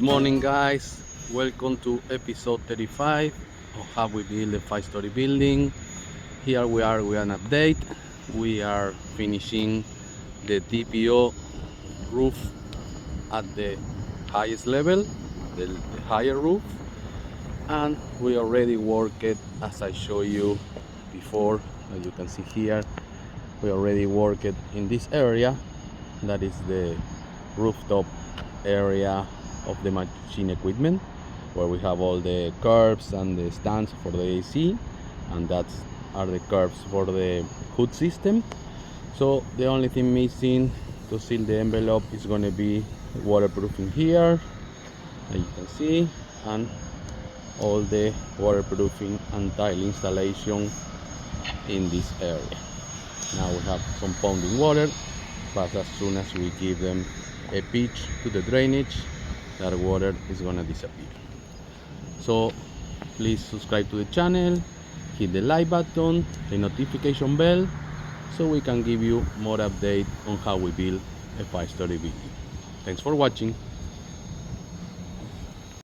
morning, guys. Welcome to episode 35 of how we build a 5-story building. Here we are with an update. We are finishing the TPO roof at the highest level, the higher roof, and we already worked it as I showed you before. As you can see here, we already worked in this area. That is the rooftop area of the machine equipment, where we have all the curves and the stands for the AC, and that's are the curves for the hood system. So the only thing missing to seal the envelope is going to be waterproofing here, as you can see, and all the waterproofing and tile installation in this area. Now we have some ponding water, but as soon as we give them a pitch to the drainage, that water is gonna disappear. So please subscribe to the channel, hit the like button, the notification bell, so we can give you more update on how we build a 5-story building. Thanks for watching.